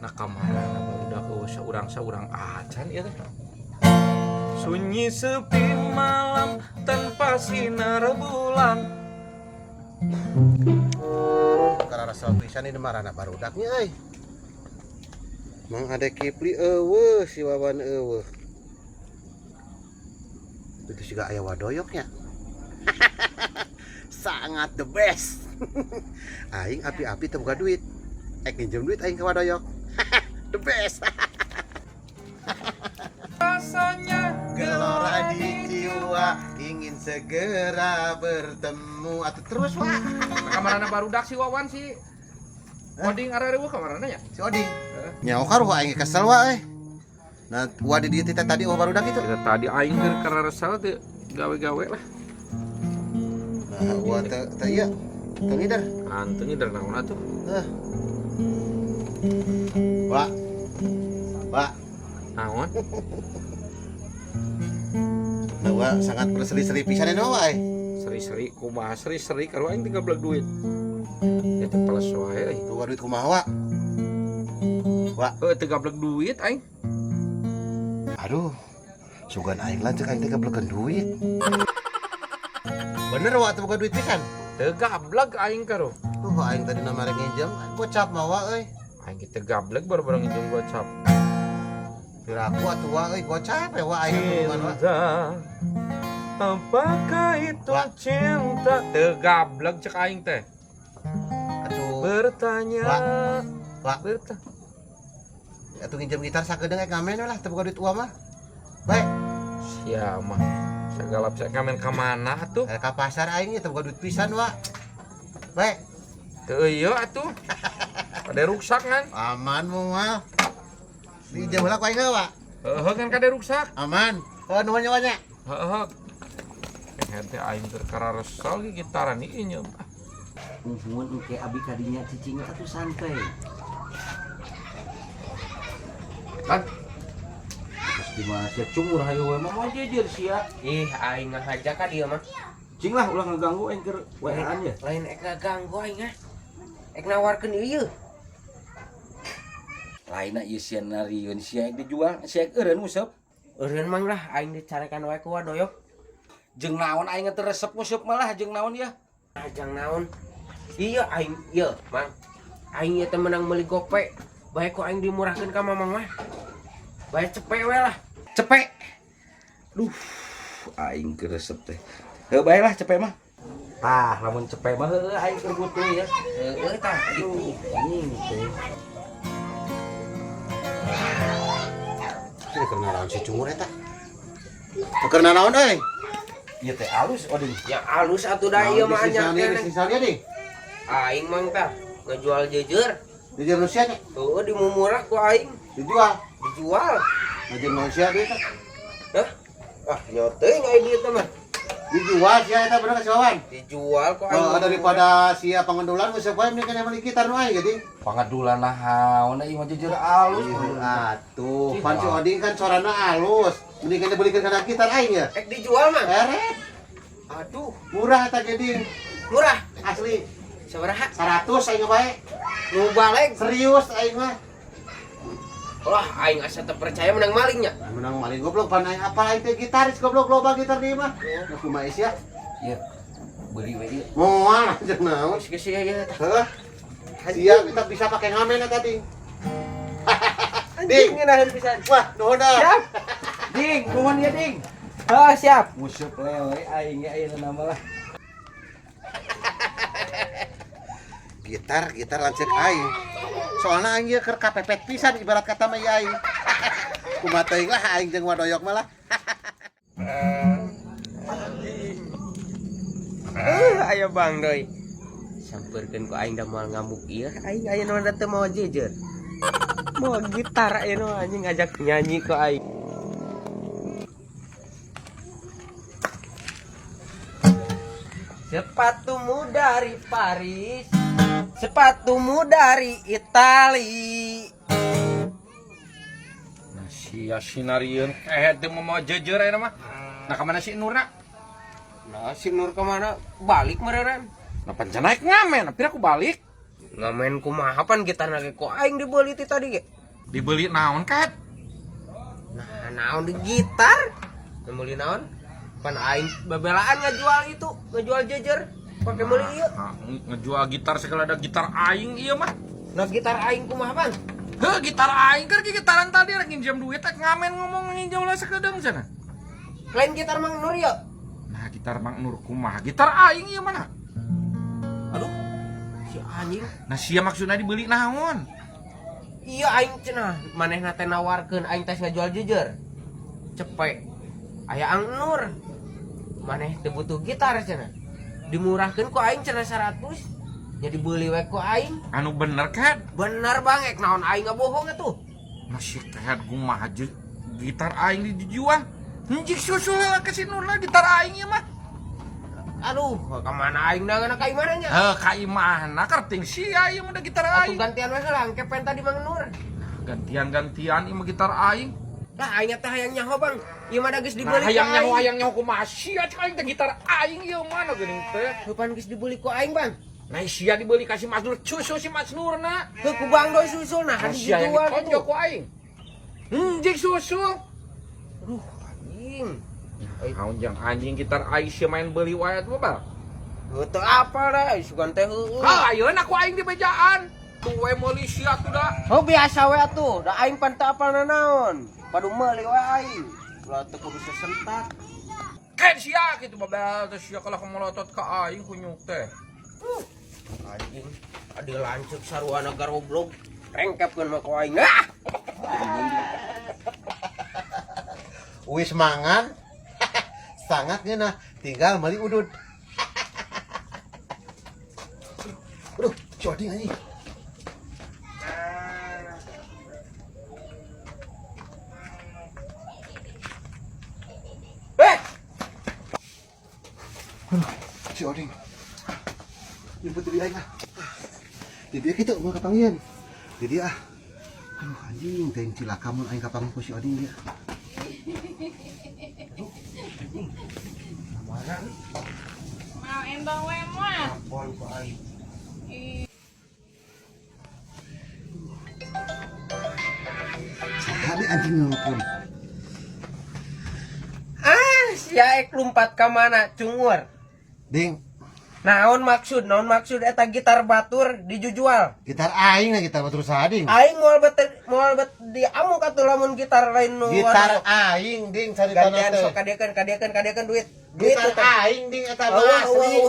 Nakamana barudak saurang-saurang acan ieu teh. Sunyi sepi malam tanpa sinar bulan. Karena rasa pisan ini marana barudaknya euy. Mang ada Kipli eueuh si Wawan eueuh. Itu juga aya wadoyoknya. Sangat the best. Aing api-api teu boga duit. Ek minjem duit aing ke wadoyok. The best. Rasanya Gelora di jiwa ingin segera bertemu atau terus wah. kamarana barudak si Wawan si Oding areueuh kamarana ya? Si Oding. Nyawa karuh aing kesel wae. Nah, wa di dieu teh tadi barudak itu. Kita tadi aing keur karesel teh gawe-gawe lah. Nah, wa teh ieu teu ngider. Anteng ieu naon atuh? Wak. Wak. Naon? Nah, wa sangat berseri-seri pisan na wae. Seri-seri kumaha seri-seri karo aing tinggal belag duit. Eta peles wae euy. Tuh duit kumaha wa? Wa, Heuh teu gablek duit aing. aduh. Sugan aing lanceuk aing teh gablekeun duit. Bener wa teu boga duit pisan. Teu gablek aing karo. Tuh aing tadi na marek nginjem, gocap mah wa euy. Aing teu gablek baru-baru nginjem gocap. Piraku atuh wa euy gocap we wa aing hubungan wa. Cinta, apakah itu Wah. cinta? Teu gablek cek aing teh. Atuh Bertanya. Wah. Atuh nginjem gitar sakedeung ek ngamen we lah teu boga duit uang mah. Bae, Sia mah. Segala bisa kamen ka mana atuh? ka pasar aing teu boga duit pisan wa. Bae, Teu ieu atuh. Kade ruksak kan? aman moal. Pinjem heula ku aing wa. Heuh kan kade ruksak. Aman. Nuhun nyawanya. Heuh. Hente aing keur kararesel ge gitaran ieu nyeum. Nuhun engke abi kadinya cicing atuh santai. Kan Terus di mana sia cumur hayu we mah jejer sia. Ih, aing ngajak ka dia mah. Cing lah ulah ngaganggu aing keur weaan ya. Lain ek ngaganggu aing ah. Ek nawarkeun ieu. Lainna ieu sia narieun sia ek dijual, sia ek eureun useup. Eureun mang lah aing dicarekan wae ku wadoyok. Jeung naon aing teu resep useup malah jeung naon ya. Ajang naon? Iya aing ieu, Mang. Aing ieu teh menang meuli gope. Bae ku aing dimurahkeun ka Mamang mah. Bae cepet we lah. Cepek. Duh, aing keur resep teh. Heuh bae lah cepek mah. Tah, lamun cepek mah heueuh aing keur butuh ya. Heueuh tah. Aduh, anjing teh. Ini keur naon si cumur eta? Keur naon euy? Ieu teh alus oding. Ya alus atuh da ieu mah anyar keneh. Misalnya nih, Aing mang tah ngejual jejer. di Rusia nih Heueuh dimumurah ku aing. dijual. Dijual. Jeung Malaysia dia teh. Hah? Ah, nyoteuing aing dieu teh mah. Dijual sia eta bener ka si Wawan. Dijual ku aing. Daripada sia pangendulan geus poe mending kana meuli gitar nu aing geuting. Pangadulan lah hauna ieu mah jejer alus. Atuh, pan si Oding kan sorana alus. Mending kana beulikeun kana gitar aing ya. Ek dijual mah. Eret, Aduh, murah eta geuting. murah. Asli Sabaraha? 100 aing bae. Nu baleg. Serius aing mah. Wah, aing asa teu percaya menang malingnya. Menang maling goblok pan aing apa aing teh gitaris goblok loba gitar di mah. Nah kumaha sia? Ieu. Beuli we ieu. Moal jeung naon? Geus geus ya ya. Heuh. Sia kita bisa pakai ngamen eta ding. Ding ngeunaheun pisan. Wah, nuhun dah. Siap. Ding, nuhun ya ding. Ah, siap. Museup lewe aing ge ayeuna nama lah. Gitar lanceuk aing. Soalna aing ieu keur kapepet pisan ibarat kata mah ieu aing. Kumaha teuing lah aing jeung wadoyok mah lah. Aya Bang Doy. Sampeurkeun ku aing da moal ngamuk ieu. Aing ayeuna mah teu mau jejer. Mau gitar ayeuna anjing ngajak nyanyi ku aing. Sepatumu dari Paris, sepatumu dari Itali. Nah, sia sinarieun teu mau jejer ayeuna mah. Nah, ka mana si Nurna? Nah, si Nur kemana? Balik mereran. Nah, pancen naik ngamen, tapi aku balik. ngamen kumaha pan gitar nage ko aing dibeli ti tadi ge. Dibeli naon kat? Nah, naon di gitar? Membeli naon? Pan aing babelaan ngejual jejer. Pakai meuli ieu. Ngejual gitar segala ada gitar aing iya mah. Nah gitar aing kumaha pan? Heh, gitar aing kan gitaran tadi rek nginjem duit tak ngamen ngomong nginjem lah sakedeung cenah. Lain gitar Mang Nur ya? Nah, gitar Mang Nur kumaha? Gitar aing ieu mana? Aduh, si anjing. Nah, sia maksudna dibeli naon? Iya aing cenah, manehna teh nawarkeun aing tes ngajual jejer. Cepet. Aya Ang Nur. Maneh teh butuh gitar cenah. Dimurahkeun ku aing cenah 100. Jadi beli we ku aing. Anu bener kan? Bener bang, ek naon aing ngabohong atuh. Masih tehat kumaha gitar aing dijual. Njik susul ke si Nur lah gitar aing ieu mah. Aduh, kemana aing dangana ka imana nya? Ka imana kerting sia ieu mah da gitar Atuh aing. gantian we heula kepen tadi Mang Nur. Gantian-gantian ieu mah gitar aing. Lah aing teh hayang nyaho bang. Ieu mah da geus Nah, dibeli ku hayang nyaho kumaha sia cek aing teh gitar aing ieu mana geuning teh. Depan geus dibeli ku aing bang. Nah sia dibeli kasih Mas Nur, susul si Mas Nurna. Heuh ku Bang Doi susul nah hadi Sia yang dijual ditonjok gitu. ku aing. Njik susul. Aduh, anjing. Naon jang anjing gitar aing sia main beli wae tuh bal. Heuh teu apal da, sugan teh heueuh. Ha ayeuna ku aing di bejaan. Tuh we meuli sia tuh da. Oh biasa we atuh, da aing pan teu apal naon. Padu meuli we aing. Ulah teu kudu sesentak. Kan sia kitu babel teh sia kalah kemelotot ka aing kunyuk teh. Anjing, adi lanceuk sarua negara goblok. Rengkepkeun mah ku aing. Ah! Wis mangan. Sangat ngeunah, tinggal meuli udud. Aduh, coding anjing. Coding. Jemput diri aing ah. Di dia kitu mau kapangieun. Di dia ah. Aduh anjing, teh cilaka mun aing kapangieun ku si Oding dia. Mau embang we mah. Ampun ku aing. Sahabat anjing ngapun. Ah, sia ek lumpat ka mana, cungur. Ding, Naon maksud eta gitar batur dijujual. gitar aing lah gitar batur sading. Aing moal bet di amu katuh lamun gitar lain nu Gitar aing ding cari gantian tanah sok teh. kadekeun duit. Duit Gitar teh. aing ding eta mah asli.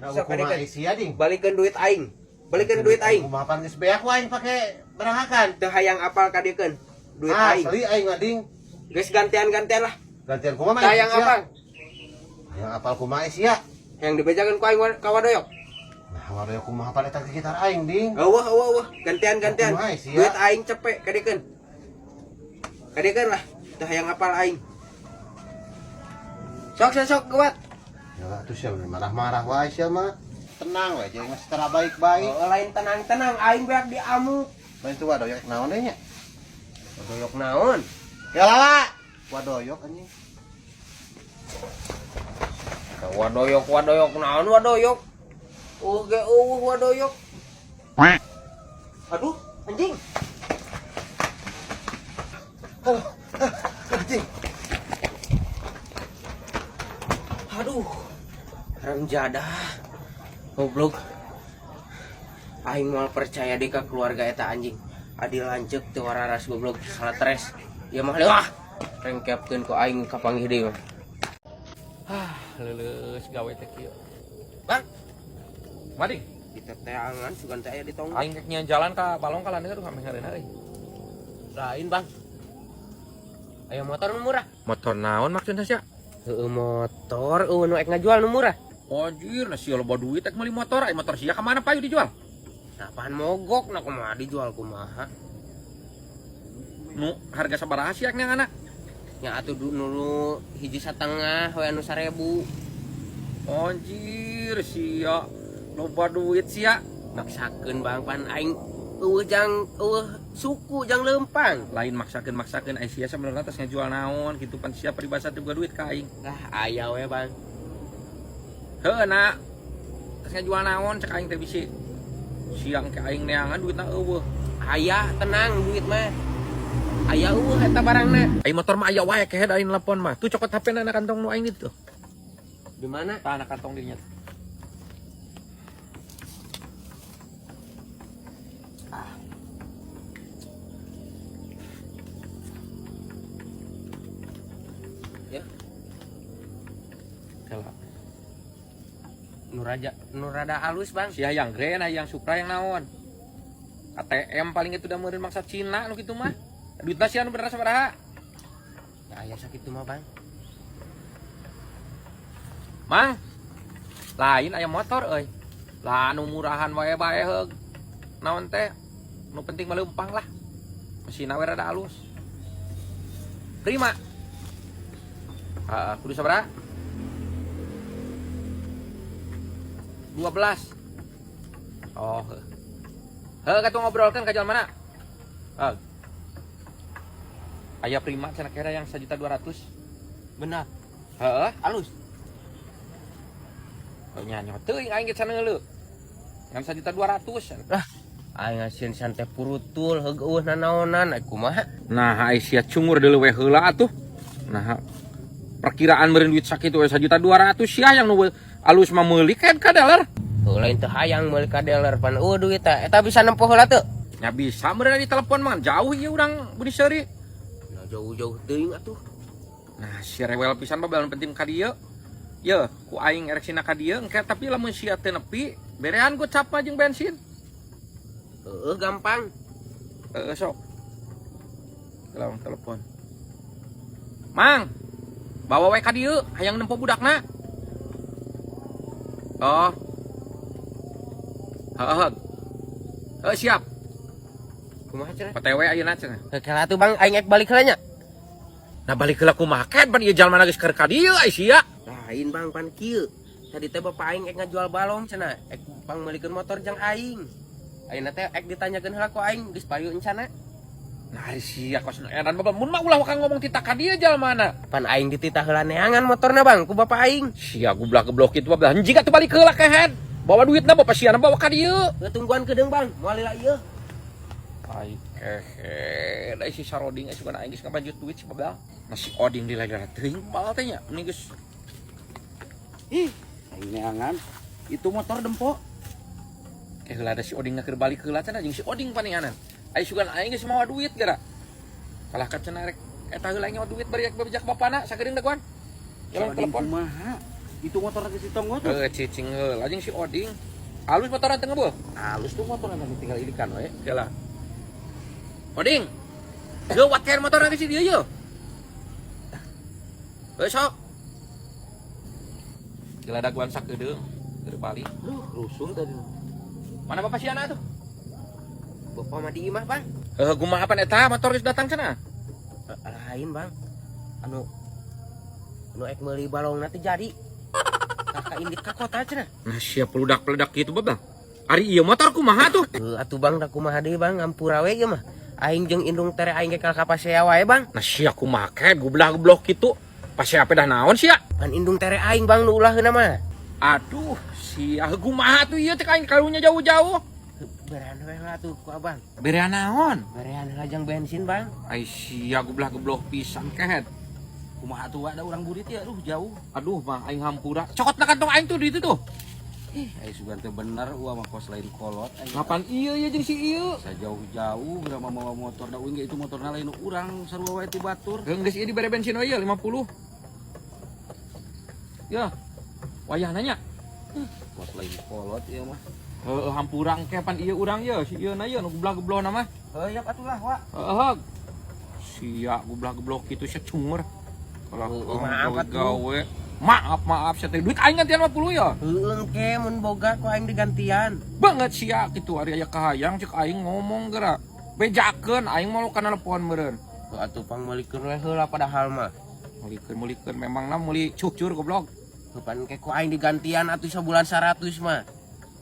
Nah, Sok kumaha kadekeun. isia ding. Balikeun duit aing. Balikeun duit aing. Kumaha pan geus beak ku aing pake berahakan. Teu hayang apal kadekeun. Duit aing. Asli aing mah ding. Geus gantian lah. Gantian kumaha mah. Teu hayang apal. Hayang apal kumaha isia. Yang dibejakeun ku aing ka wadoyok. Nah, waduh kumaha pan eta gitar aing ding. Eueuh. Gantian. Kumaha sia? Duit aing cepet kadekeun. Kadekeun lah. Teu hayang apal aing. Sok kuat. Ya atuh sia marah-marah wae sia mah. Tenang we jeung secara baik-baik. Oh, lain tenang aing beak di amu. Lain tuh wadoyok naon deui nya? Wadoyok naon? Ya lala. Wadoyok anjing. Wadoyok naon wadoyok? Oge wadoyok. Aduh, anjing. Halo. Anjing. Aduh. Ramjadah. Goblok. Aing moal percaya deh ka keluarga eta anjing. Adi lanceuk teu wararas goblok salah tres. Ya mah leuah. Rengkepkeun ku aing kapanggih deui mah. Leuleus gawe teh kieu. Bang, Mari, diteteangan sugan teh aya di tong. aing nya jalan ka balong ka landeung sampe ngareuna euy. Lain, Bang. Aya motor nu murah. Motor naon maksudna sia? Heueuh motor, nu ek ngajual nu murah. Anjir, nah sia loba duit ek meuli motor, ai motor sia ka mana payu dijual? Apaan mogok na kumaha dijual kumaha. Nu harga sabaraha sia nya ngana? Nya atuh dulu hiji 1,5 we anu 1.000. Anjir, sia loba duit sia. Maksakeun Bang pan aing suku jang lempang. Lain maksakeun ai sia sebenarnya tos ngajual naon kitu pan sia peribasa teu boga duit ka aing. Lah aya we Bang. Heuh na tos ngajual naon cek aing teh bisi. Siang ke aing neangan duitna eueuh. Aya tenang duit mah. Aya eueuh eta barangna. Aing motor mah aya wae kehe aing telepon mah. Tuh cokot HP-na na kantong nu aing itu. Di mana? Tah na kantong dinya. Ya. Kala. Nurada alus, Bang. Sia yang Grand, yang Supra yang naon. ATM paling itu udah meureun maksud Cina nu kitu mah. Duitna sia nu bener sabaraha? Ya aya sakitu mah, Bang. Mang. Lain aya motor euy. Lah anu murahan wae bae heug. Naon teh? Nu penting mah leumpang lah. Mesinna we rada alus. Prima. Kudu sabaraha? 12. Oh. Katu ngobrolkan ka jalan mana? Aya Prima cenah kira yang 1.200.000. Benar. Heeh. Alus. Oh nya teuing aing ge cenah ngeuleuh. Ngan 1.200.000. Aing ngasieun santai purutul heugeuh nanaonan ai kumaha? Nah, ai sia cungur deuleu we heula atuh. Nah, perkiraan meureun duit sakitu we 1.200.000 sia yang nu alus mah meuli kan ka dealer. Lain teu hayang meuli ka dealer pan duit eta bisa nempuh heula teu? Nya bisa meureun di telepon mah jauh ieu urang Budi Seuri. Nah jauh-jauh teuing atuh. Nah, si rewel pisan mah bae penting ka dieu. Ye, ku aing ereksina ka dieu engke tapi lamun sia teu nepi, berean gocap mah jeung bensin. Gampang. Sok. Lawan telepon. Mang, bawa wae ka dieu, hayang nempo budakna. Oh. Siap. Kumaha cenah? PTW ayeuna cenah. Kala atuh Bang aing ek balik heula nya. Nah balik heula kumaha kan pan ieu jalma geus keur ka dieu ai sia. Lain Bang pan kieu. Tadi teh bapak aing ek ngajual balong cenah. Ek pang meulikeun motor jang aing. Ayeuna teh ek ditanyakeun heula ku aing geus payu encana. Nah ari sia kos edan bapak mun mah ulah ka ngomong tita ka dieu jalmana. Pan aing dititah heula neangan motorna Bang ku bapak aing. Sia goblok kitu bapak henteu atuh balik heula kehead. Bawa duitna bapak siana bawa ka dieu. Tungguan kedeung Bang, moal lila ieu. Ai kehead ai si Saroding asupan aing geus ngabanjut duit si babal. Nasi oding di lagi teuing bal teh nya mending geus. Ih, aing neangan. Itu motor dempo. Heula ada si oding keur balik heula cenah jeung si oding paninganan. Ai sugan aing geus mawa duit gara. Kalah ka cenah rek eta heula nyawa duit bari babejak bapana sakedeung daguan. Jalan telepon. Kumaha? Itu motor lagi si Tonggo tuh. Cicing heula jeung si oding. Alus motoran teu ngeueuh. Halus tuh motor nanti tinggal ilikan we. Heula. Oding. Geuwat kaer motor lagi si dieu yeuh. Sok. Gila daguan sakedeung keur balik. Rusuh tadi. Mana bapak siana tuh? Bapak mah di imah Bang. Kumaha pan eta motor geus datang cenah? Lain Bang. Anu ek meuli balongna teh jadi. Kakak indit ka kota cenah. Nah siap peledak-peledak gitu babang. Ari ieu motor kumaha tuh? Atuh Bang da kumaha deui Bang ngampura we ieu mah. Aing jeung indung tere aing gekal ka pasea wae Bang. Nah sia kumaha kae goblok kitu. Pasea dah naon sia? Pan indung tere aing Bang nu ulaheuna mah. Aduh, sia kumaha tuh ieu teh aing karunya jauh-jauh. Berean we lah tuh ku Abang. Berean naon? Berean lajang bensin Bang. Ai sia goblok pisan kehet. Kumaha tuh ada orang burit ya, aduh jauh. Aduh mah aing hampura. Cokot na kantong aing tuh di itu tuh. Ih, ai sugan teh bener ulah mah kos lain kolot. Ngapan ieu ya jeung si ieu? Sajauh-jauh berapa mawa motor da uing ge itu motorna lain urang sarua wae ti batur. Geus ieu dibere bensin we 50. Ya. Wayah nanya. Kos lain kolot ieu mah. Hampurang ke pan ieu urang ye, si ieu na ye nu geblok-geblok na mah. Heuh atuh lah wa. Sia geblok-geblok kitu sia cungur. Kalau maaf gawe. Maaf sia teh duit aing gantian 50 ya. Heueuh ke mun boga ku aing digantian. Banget sia kitu ari aya kahayang cek aing ngomong geura. Bejakeun aing mau kana telepon meureun. Atuh pang meulikeun we heula padahal mah. Meulikeun memangna meuli cucur goblok. Pan ke ku aing digantian atuh sabulan 100 mah.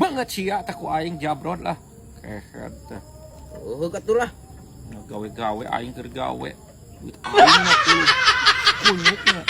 Banget sia teh ku aing jabrod lah. Kehet teh. Heuh atuh lah. Gawe-gawe aing keur gawe. Duit aing mah kunyuknya.